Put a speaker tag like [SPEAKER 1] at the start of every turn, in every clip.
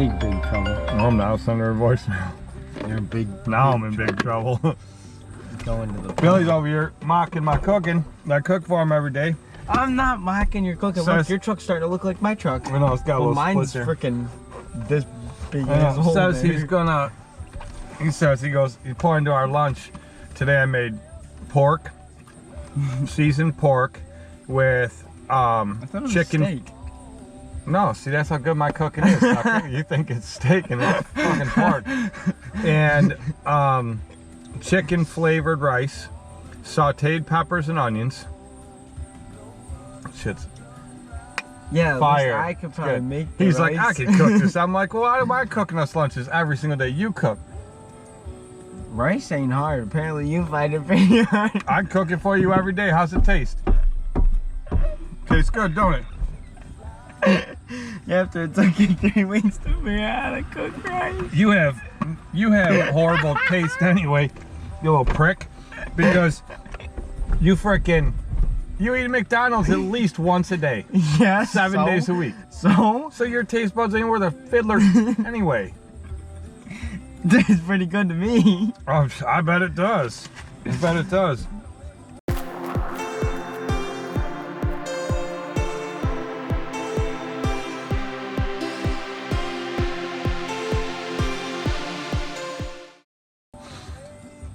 [SPEAKER 1] Big trouble.
[SPEAKER 2] I'm now sending her a voicemail.
[SPEAKER 1] You're in big.
[SPEAKER 2] Now I'm in big trouble.
[SPEAKER 1] Going to the.
[SPEAKER 2] Billy's over here mocking my cooking. I cook for him every day.
[SPEAKER 1] I'm not mocking your cooking.
[SPEAKER 2] Says-
[SPEAKER 1] Look, your truck's starting to look like my truck.
[SPEAKER 2] I know it's got a little
[SPEAKER 1] mine's
[SPEAKER 2] split there.
[SPEAKER 1] freaking this big.
[SPEAKER 2] Says he's gonna. He says he's pouring into our lunch. Today I made pork, seasoned pork with
[SPEAKER 1] I thought it was
[SPEAKER 2] chicken.
[SPEAKER 1] steak.
[SPEAKER 2] No, see, that's how good my cooking is. You think it's steak and it's fucking pork. And chicken flavored rice, sauteed peppers and onions. Shit's
[SPEAKER 1] Yeah,
[SPEAKER 2] fire.
[SPEAKER 1] I could probably
[SPEAKER 2] Good.
[SPEAKER 1] make. The
[SPEAKER 2] He's
[SPEAKER 1] rice.
[SPEAKER 2] like, I could cook this. I'm like, well, why am I cooking us lunches every single day? You cook.
[SPEAKER 1] Rice ain't hard. Apparently, you find it pretty hard.
[SPEAKER 2] I cook it for you every day. How's it taste? Tastes good, don't it?
[SPEAKER 1] After it took you 3 weeks to figure out how to cook rice.
[SPEAKER 2] You have horrible taste anyway, you little prick, because you eat McDonald's at least once a day.
[SPEAKER 1] Yeah.
[SPEAKER 2] 7 days a week.
[SPEAKER 1] So
[SPEAKER 2] your taste buds ain't worth a fiddler anyway.
[SPEAKER 1] tastes pretty good to me.
[SPEAKER 2] Oh, I bet it does. I bet it does.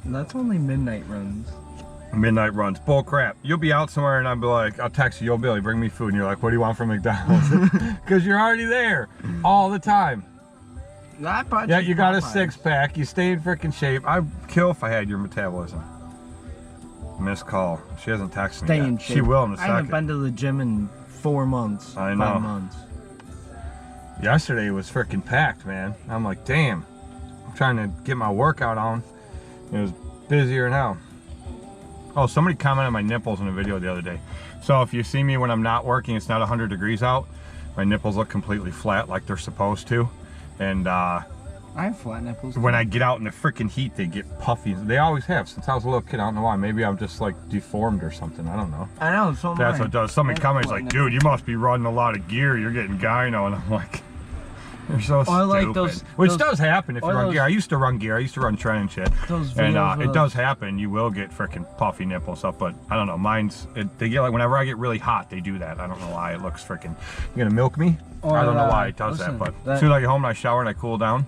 [SPEAKER 1] That's only midnight runs.
[SPEAKER 2] Midnight runs. Bull crap. You'll be out somewhere and I'll be like, I'll text you, yo Billy, bring me food. And you're like, what do you want from McDonald's? Because you're already there all the time. Yeah, you got a six-pack. You stay in freaking shape. I'd kill if I had your metabolism. Missed call. She hasn't texted me
[SPEAKER 1] Stay
[SPEAKER 2] yet.
[SPEAKER 1] in shape.
[SPEAKER 2] She will in a
[SPEAKER 1] I haven't
[SPEAKER 2] second.
[SPEAKER 1] been to the gym in 4 months.
[SPEAKER 2] I know.
[SPEAKER 1] 5 months.
[SPEAKER 2] Yesterday was freaking packed, man. I'm like, damn. I'm trying to get my workout on. It was busier than hell. Oh, somebody commented on my nipples in a video the other day. So if you see me when I'm not working, it's not 100 degrees out. My nipples look completely flat like they're supposed to. And
[SPEAKER 1] I have flat nipples.
[SPEAKER 2] when I get out in the freaking heat, they get puffy. They always have since I was a little kid. I don't know why. Maybe I'm just like deformed or something. I don't know.
[SPEAKER 1] I know, so am
[SPEAKER 2] That's
[SPEAKER 1] I.
[SPEAKER 2] what it does. Somebody
[SPEAKER 1] I have
[SPEAKER 2] comments
[SPEAKER 1] flat
[SPEAKER 2] like, dude, you must be running a lot of gear. You're getting gyno. And I'm like, you're so
[SPEAKER 1] Or like
[SPEAKER 2] stupid.
[SPEAKER 1] those-
[SPEAKER 2] Which
[SPEAKER 1] those-
[SPEAKER 2] does happen if you
[SPEAKER 1] or
[SPEAKER 2] run
[SPEAKER 1] those-
[SPEAKER 2] gear. I used to run gear. I used to run tren and shit.
[SPEAKER 1] Those
[SPEAKER 2] And
[SPEAKER 1] videos
[SPEAKER 2] it
[SPEAKER 1] of-
[SPEAKER 2] does happen. You will get freaking puffy nipples up. But I don't know. They get like, whenever I get really hot, they do that. I don't know why. It looks freaking. You gonna milk me?
[SPEAKER 1] Or,
[SPEAKER 2] I don't know why it does
[SPEAKER 1] listen,
[SPEAKER 2] that. But as soon as I get home and I shower and I cool down,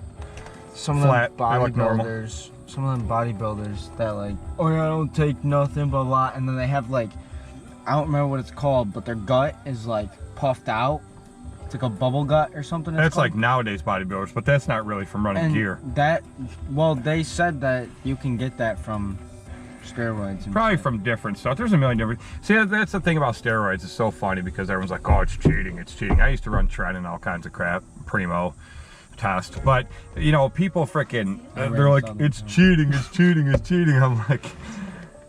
[SPEAKER 1] some
[SPEAKER 2] flat,
[SPEAKER 1] of
[SPEAKER 2] they
[SPEAKER 1] them
[SPEAKER 2] look normal.
[SPEAKER 1] bodybuilders, some of them bodybuilders that like, oh yeah, I don't take nothing but a lot, and then they have like, I don't remember what it's called, but their gut is like puffed out. It's like a bubble gut or something.
[SPEAKER 2] that's like nowadays bodybuilders, but that's not really from running
[SPEAKER 1] and
[SPEAKER 2] gear.
[SPEAKER 1] well, they said that you can get that from steroids. And
[SPEAKER 2] Probably
[SPEAKER 1] shit.
[SPEAKER 2] from different stuff. There's a million different. See, that's the thing about steroids. It's so funny because everyone's like, "Oh, it's cheating. It's cheating." I used to run tren and all kinds of crap, primo test, but you know, people freaking, they're like, "It's cheating. It's cheating. It's cheating." I'm like,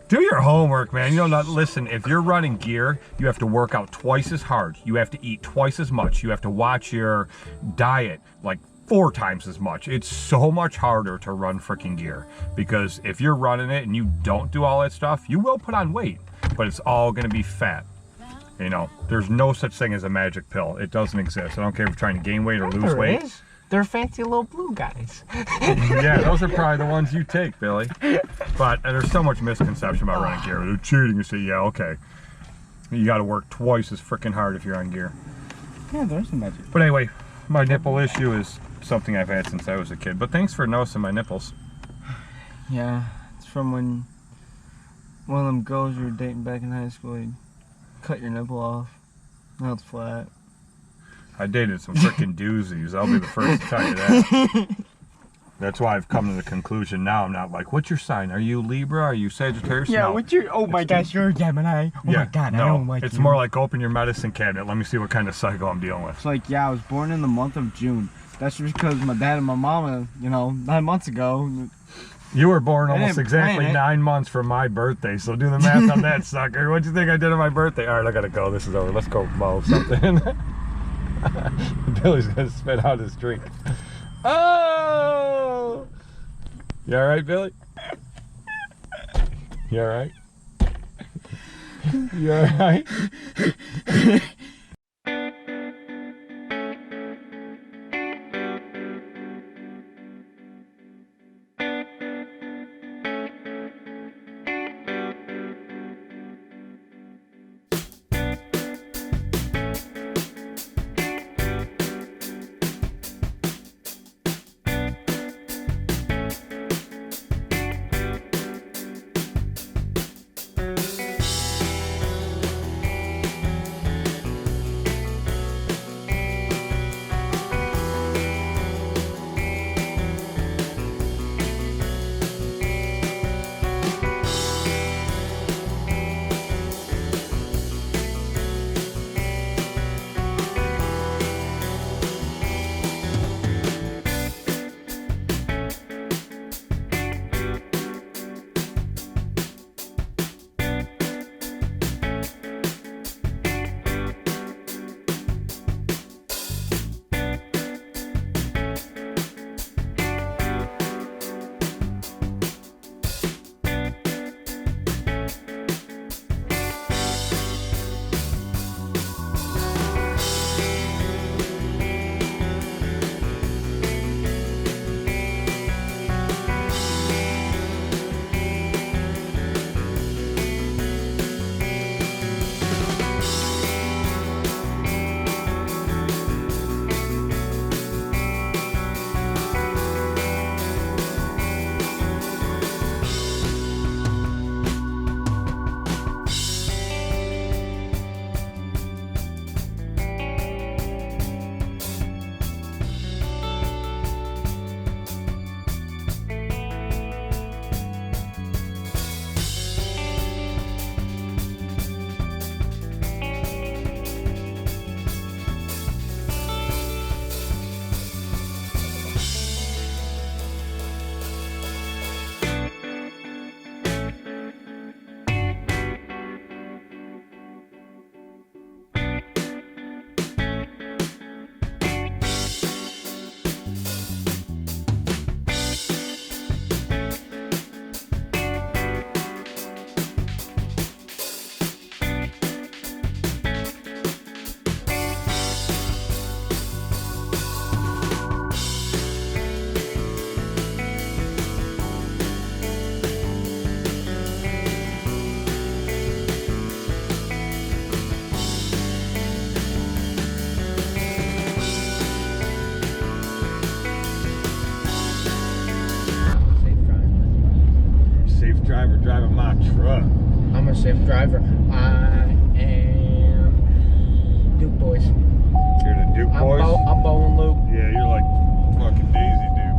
[SPEAKER 2] do your homework, man. You know, not listen. If you're running gear, you have to work out twice as hard. You have to eat twice as much. You have to watch your diet like 4 times as much. It's so much harder to run freaking gear because if you're running it and you don't do all that stuff, you will put on weight, but it's all going to be fat. You know, there's no such thing as a magic pill. It doesn't exist. I don't care if you're trying to gain weight or lose weight.
[SPEAKER 1] Is. They're fancy little blue guys.
[SPEAKER 2] Yeah, those are probably the ones you take, Billy. But there's so much misconception about running gear. They're cheating. You say, yeah, okay. You got to work twice as freaking hard if you're on gear.
[SPEAKER 1] Yeah, there's a magic.
[SPEAKER 2] But anyway, my nipple issue is something I've had since I was a kid. But thanks for noticing my nipples.
[SPEAKER 1] Yeah, it's from when one of them girls you were dating back in high school, you cut your nipple off. Now it's flat.
[SPEAKER 2] I dated some freaking doozies. I'll be the first to tell you that. That's why I've come to the conclusion now. I'm not like, what's your sign? Are you Libra? Are you Sagittarius?
[SPEAKER 1] Yeah,
[SPEAKER 2] No.
[SPEAKER 1] what's your? Oh my gosh, you're a Gemini. Oh my god,
[SPEAKER 2] no.
[SPEAKER 1] I don't like
[SPEAKER 2] It's
[SPEAKER 1] you.
[SPEAKER 2] more like open your medicine cabinet. Let me see what kind of cycle I'm dealing with.
[SPEAKER 1] It's like, yeah, I was born in the month of June. That's just because my dad and my mama, 9 months ago.
[SPEAKER 2] You were born
[SPEAKER 1] I
[SPEAKER 2] almost
[SPEAKER 1] didn't
[SPEAKER 2] exactly
[SPEAKER 1] plan it.
[SPEAKER 2] 9 months from my birthday, so do the math on that, sucker. What'd you think I did on my birthday? All right, I gotta go. This is over. Let's go mow something. Billy's gonna spit out his drink. Oh! You all right, Billy? You all right? You all right?
[SPEAKER 1] safe driver. I am Duke boys.
[SPEAKER 2] You're the Duke boys?
[SPEAKER 1] I'm Bo and Luke.
[SPEAKER 2] Yeah, you're like fucking Daisy, dude.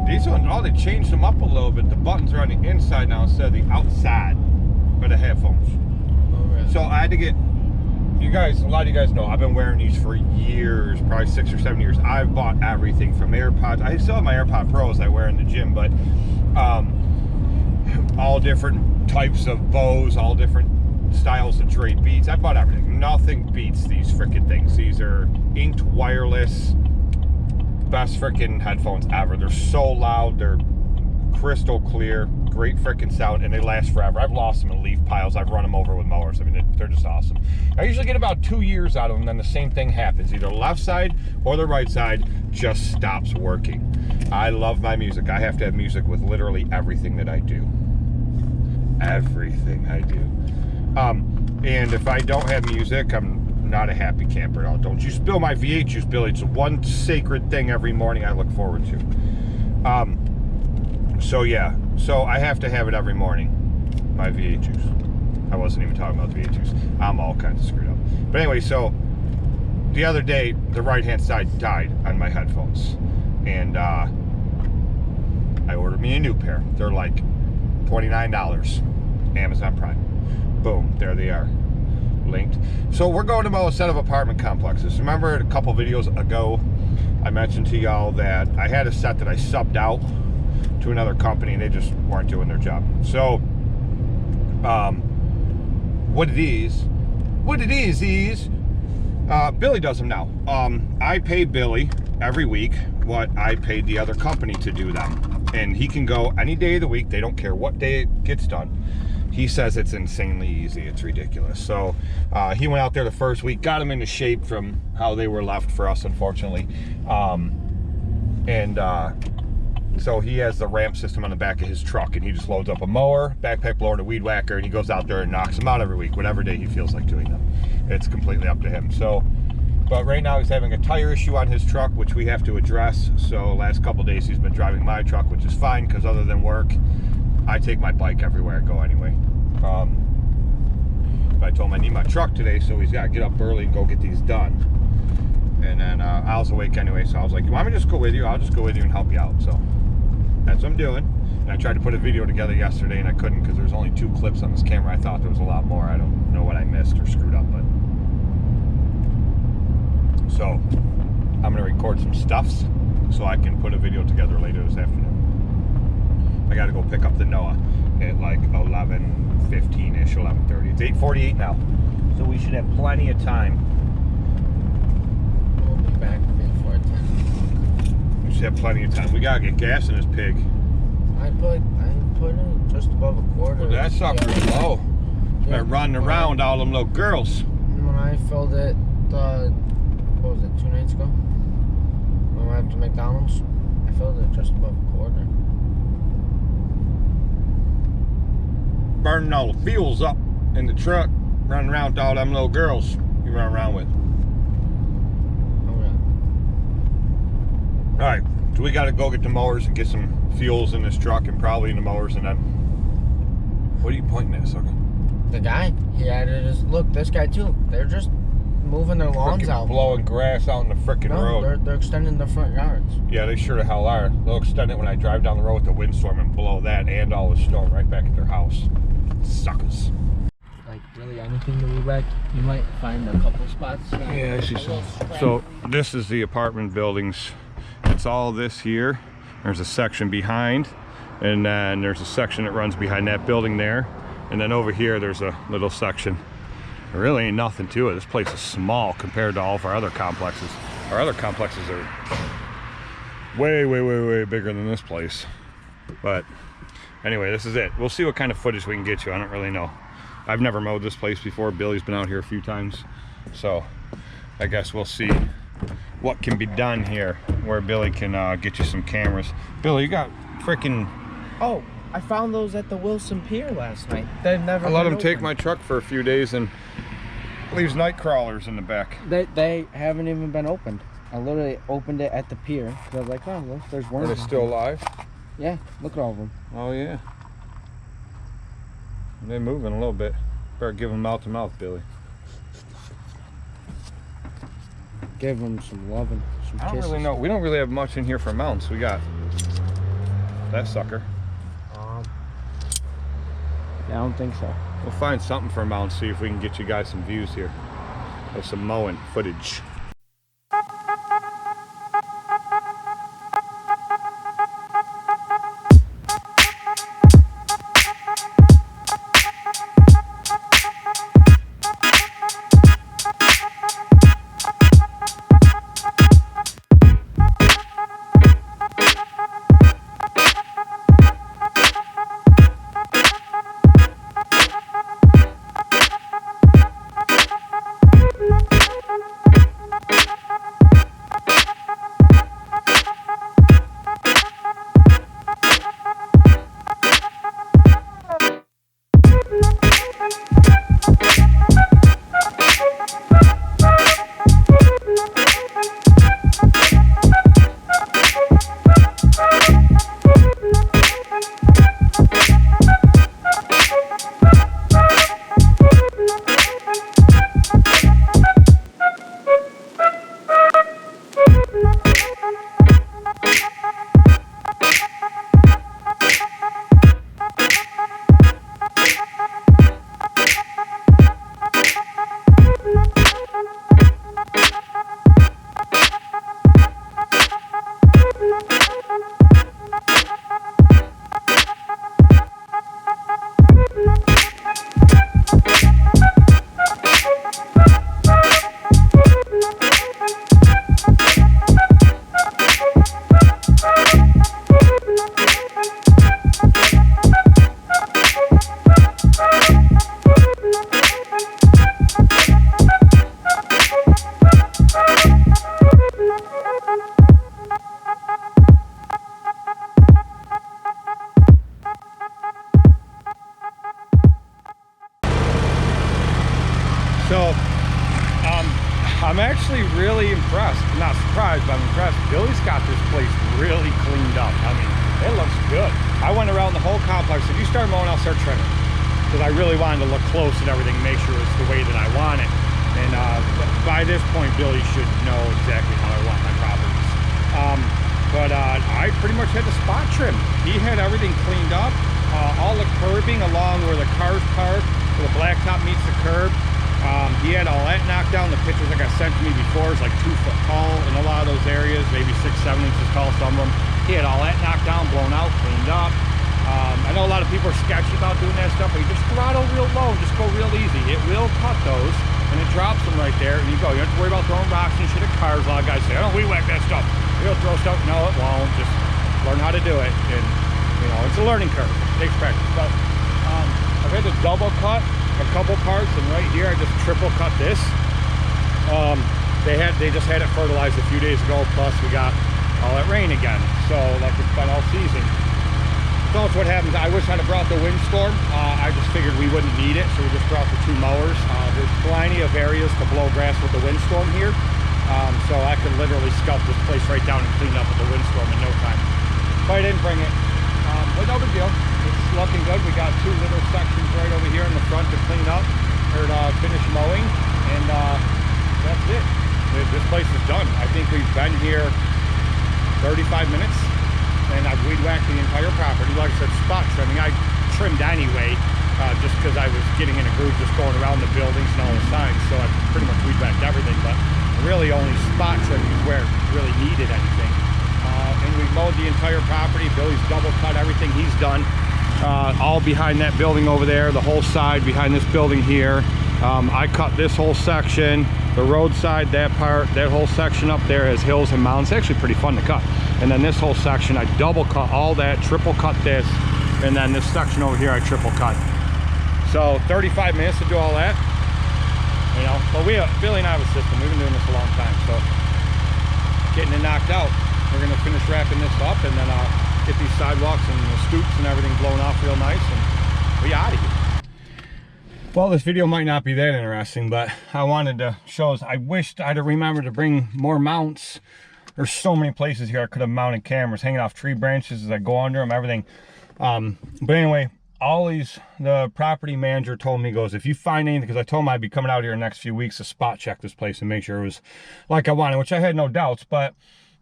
[SPEAKER 2] These ones, oh, they changed them up a little bit. The buttons are on the inside now instead of the outside of the headphones.
[SPEAKER 1] Oh, really?
[SPEAKER 2] So I had to get, you guys, a lot of you guys know, I've been wearing these for years, probably 6 or 7 years. I've bought everything from AirPods. I still have my AirPod Pros I wear in the gym, but all different types of bows, all different styles of Dre beats. I bought everything. Nothing beats these freaking things. These are inked wireless, best freaking headphones ever. They're so loud, they're crystal clear, great freaking sound, and they last forever. I've lost them in leaf piles. I've run them over with mowers. I mean, they're just awesome. I usually get about 2 years out of them, then the same thing happens. Either left side or the right side just stops working. I love my music. I have to have music with literally everything that I do. Everything I do. And if I don't have music, I'm not a happy camper at all. Don't you spill my V8 juice, Billy. It's one sacred thing every morning I look forward to. So yeah, so I have to have it every morning, my V8 juice. I wasn't even talking about V8 juice. I'm all kinds of screwed up. But anyway, so the other day, the right-hand side died on my headphones. And I ordered me a new pair. They're like $29, Amazon Prime. Boom, there they are, linked. So we're going to a set of apartment complexes. Remember a couple videos ago, I mentioned to y'all that I had a set that I subbed out to another company and they just weren't doing their job. So what it is Billy does them now. I pay Billy every week what I paid the other company to do them, and he can go any day of the week. They don't care what day it gets done. He says it's insanely easy. It's ridiculous. So he went out there the first week, got them into shape from how they were left for us, unfortunately. So he has the ramp system on the back of his truck, and he just loads up a mower, backpack blower, and a weed whacker, and he goes out there and knocks them out every week, whatever day he feels like doing them. It's completely up to him. So, but right now he's having a tire issue on his truck, which we have to address. So last couple days he's been driving my truck, which is fine, because other than work, I take my bike everywhere I go anyway. I told him I need my truck today, so he's got to get up early and go get these done. And then I was awake anyway, so I was like, you want me to just go with you? I'll just go with you and help you out. So that's what I'm doing. And I tried to put a video together yesterday and I couldn't because there's only 2 clips on this camera. I thought there was a lot more. I don't know what I missed or screwed up, but so I'm gonna record some stuffs so I can put a video together later this afternoon. I gotta go pick up the Noah at like 11:15ish, 11:30. It's 8:48 now, so we should have plenty of time.
[SPEAKER 1] We'll be back before 10.
[SPEAKER 2] We should have plenty of time. We gotta get gas in this pig.
[SPEAKER 1] I put it just above a quarter.
[SPEAKER 2] Well, that sucker's low.
[SPEAKER 1] Yeah.
[SPEAKER 2] They're running around all them little girls.
[SPEAKER 1] When I filled it, what was it, 2 nights ago? When we went to McDonald's, I filled it just above a quarter.
[SPEAKER 2] Burning all the fuels up in the truck, running around with all them little girls you run around with.
[SPEAKER 1] Oh, yeah.
[SPEAKER 2] All right, so we got to go get the mowers and get some fuels in this truck and probably in the mowers, and then what are you pointing at, sucker?
[SPEAKER 1] The guy, he added his, look, this guy too. They're just moving their lawns
[SPEAKER 2] Frickin'
[SPEAKER 1] out.
[SPEAKER 2] blowing grass out in the frickin' road.
[SPEAKER 1] They're extending their front yards.
[SPEAKER 2] Yeah, they sure the hell are. They'll extend it when I drive down the road with the windstorm and blow that and all the snow right back at their house. Suckers.
[SPEAKER 1] Like really anything to be back, you might find a couple spots.
[SPEAKER 2] Yeah, I see some. So this is the apartment buildings. It's all this here. There's a section behind, and then there's a section that runs behind that building there, and then over here there's a little section. There really ain't nothing to it. This place is small compared to all of our other complexes. Our other complexes are way, way, way, way bigger than this place. But anyway, this is it. We'll see what kind of footage we can get you. I don't really know. I've never mowed this place before. Billy's been out here a few times, so I guess we'll see what can be done here, where Billy can get you some cameras. Billy, you got freaking...
[SPEAKER 1] Oh, I found those at the Wilson Pier last night. They've never
[SPEAKER 2] I let
[SPEAKER 1] been
[SPEAKER 2] him take
[SPEAKER 1] opened.
[SPEAKER 2] my truck for a few days and leaves night crawlers in the back.
[SPEAKER 1] They haven't even been opened. I literally opened it at the pier. I was like, oh, well, there's worms.
[SPEAKER 2] Are they still alive?
[SPEAKER 1] Yeah, look at all of them.
[SPEAKER 2] Oh yeah. They're moving a little bit. Better give them mouth to mouth, Billy.
[SPEAKER 1] Give them some loving, some
[SPEAKER 2] I don't
[SPEAKER 1] kisses.
[SPEAKER 2] really know. We don't really have much in here for mounts. We got that sucker.
[SPEAKER 1] I don't think so.
[SPEAKER 2] We'll find something for mounts, see if we can get you guys some views here of some mowing footage. I'm actually really impressed. Not surprised, but I'm impressed. Billy's got this place really cleaned up. I mean, it looks good. I went around the whole complex. If you start mowing, I'll start trimming. Because I really wanted to look close at everything, make sure it's the way that I want it. And by this point, Billy should know exactly how I want my properties. But I pretty much had the spot trim. He had everything cleaned up. All the curbing along where the cars park, where the blacktop meets the curb. He had all that knocked down. The pictures that got sent to me before is like 2 foot tall in a lot of those areas, maybe 6-7 inches tall, some of them. He had all that knocked down, blown out, cleaned up. I know a lot of people are sketchy about doing that stuff, but you just throttle real low, just go real easy. It will cut those, and it drops them right there, and you go. You don't have to worry about throwing rocks and shit at cars. A lot of guys say, oh, we whack that stuff. It'll throw stuff. No, it won't. Just learn how to do it, and you know, it's a learning curve. It takes practice. But I've had to double cut a couple parts, and right here I just triple cut this. They just had it fertilized a few days ago, plus we got all that rain again, so like it's been all season. So that's what happens. I wish I'd have brought the windstorm. I just figured we wouldn't need it, so we just brought the 2 mowers. There's plenty of areas to blow grass with the windstorm here, so I could literally sculpt this place right down and clean up with the windstorm in no time. But I didn't bring it, but no big deal. It's looking good. We got 2 little sections right over here in the front to clean up or to finish mowing, and that's it. This place is done. I think we've been here 35 minutes, and I've weed whacked the entire property. Like I said, spot trimming. I trimmed anyway, just because I was getting in a groove just going around the buildings and all the signs, so I pretty much weed whacked everything, but really only spot trimming is where it really needed anything. And we mowed the entire property. Billy's double cut everything he's done. All behind that building over there, the whole side behind this building here. I cut this whole section, the roadside, that part, that whole section up there has hills and mountains. It's actually pretty fun to cut. And then this whole section, I double cut all that, triple cut this, and then this section over here, I triple cut. So 35 minutes to do all that, you know. But Billy and I have a system. We've been doing this a long time, so getting it knocked out. We're gonna finish wrapping this up, and then get these sidewalks and the stoops and everything blown off real nice, and we out of here. Well, this video might not be that interesting, but I wanted to show us. I wished I'd have remembered to bring more mounts. There's so many places here I could have mounted cameras hanging off tree branches as I go under them, everything. But anyway, the property manager told me, goes, if you find anything, because I told him I'd be coming out here in the next few weeks to spot check this place and make sure it was like I wanted, which I had no doubts, but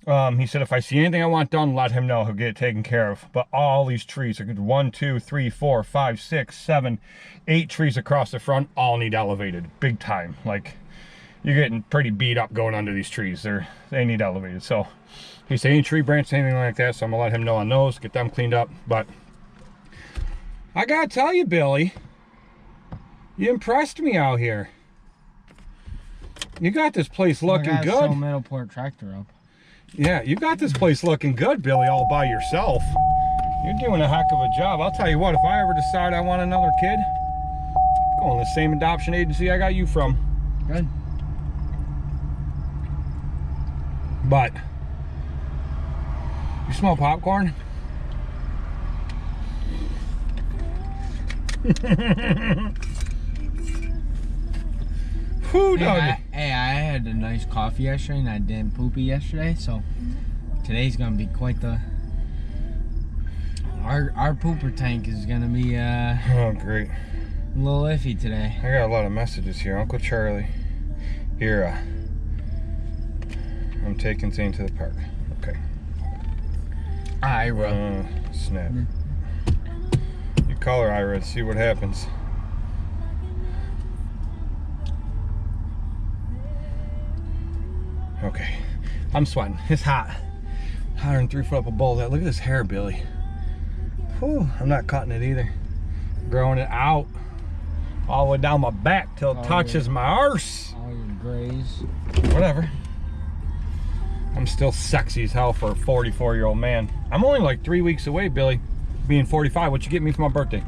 [SPEAKER 2] he said if I see anything I want done, let him know, he'll get it taken care of. But all these trees, 1, 2, 3, 4, 5, 6, 7, 8 trees across the front, all need elevated, big time. Like, you're getting pretty beat up going under these trees. They need elevated. So he said any tree branch, anything like that, so I'm gonna let him know on those, get them cleaned up. But I gotta tell you, Billy, you impressed me out here. You got this place looking good.
[SPEAKER 1] I got Middleport tractor up.
[SPEAKER 2] Yeah, you got this place looking good, Billy, all by yourself. You're doing a heck of a job. I'll tell you what, if I ever decide I want another kid, go in the same adoption agency I got you from.
[SPEAKER 1] Good.
[SPEAKER 2] But you smell popcorn? Who done?
[SPEAKER 1] Hey, I had a nice coffee yesterday and I didn't poopy yesterday, so today's gonna be quite the. Our pooper tank is gonna be
[SPEAKER 2] oh great,
[SPEAKER 1] a little iffy today.
[SPEAKER 2] I got a lot of messages here. Uncle Charlie, here. I'm taking Zane to the park. Okay.
[SPEAKER 1] Ira.
[SPEAKER 2] Snap. You call her Ira and see what happens. Okay. I'm sweating. It's hot. Hotter than 3 foot up a bowl. Look at this hair, Billy. Whew, I'm not cutting it either. Growing it out all the way down my back till it touches my arse.
[SPEAKER 1] All your grays.
[SPEAKER 2] Whatever. I'm still sexy as hell for a 44-year-old man. I'm only like 3 weeks away, Billy, being 45. What you get me for my birthday?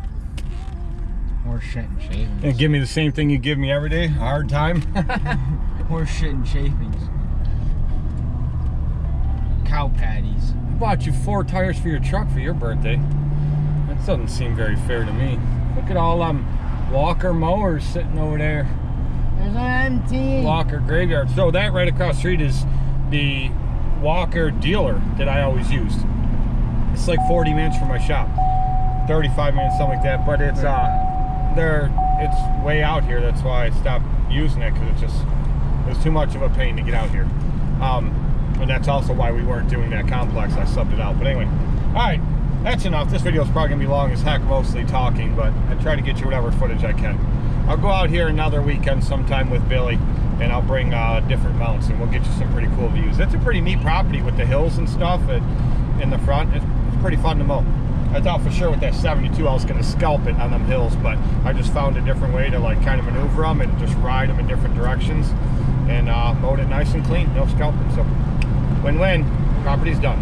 [SPEAKER 1] Horse shit and shavings.
[SPEAKER 2] And give me the same thing you give me every day? A hard time?
[SPEAKER 1] Horse shit and shavings. Cow patties.
[SPEAKER 2] I bought you 4 tires for your truck for your birthday. That doesn't seem very fair to me. Look at all them Walker mowers sitting over there.
[SPEAKER 1] There's an empty.
[SPEAKER 2] Walker graveyard. So that right across the street is the Walker dealer that I always used. It's like 40 minutes from my shop, 35 minutes, something like that. But it's it's way out here. That's why I stopped using it, because it was too much of a pain to get out here. And that's also why we weren't doing that complex. I subbed it out. But anyway, all right, that's enough. This video is probably gonna be long as heck, mostly talking, but I try to get you whatever footage I can. I'll go out here another weekend sometime with Billy, and I'll bring different mounts, and we'll get you some pretty cool views. It's a pretty neat property with the hills and stuff in the front. It's pretty fun to mow. I thought for sure with that 72 I was going to scalp it on them hills, but I just found a different way to like kind of maneuver them and just ride them in different directions, and mowed it nice and clean, no scalping. So win-win, property's done.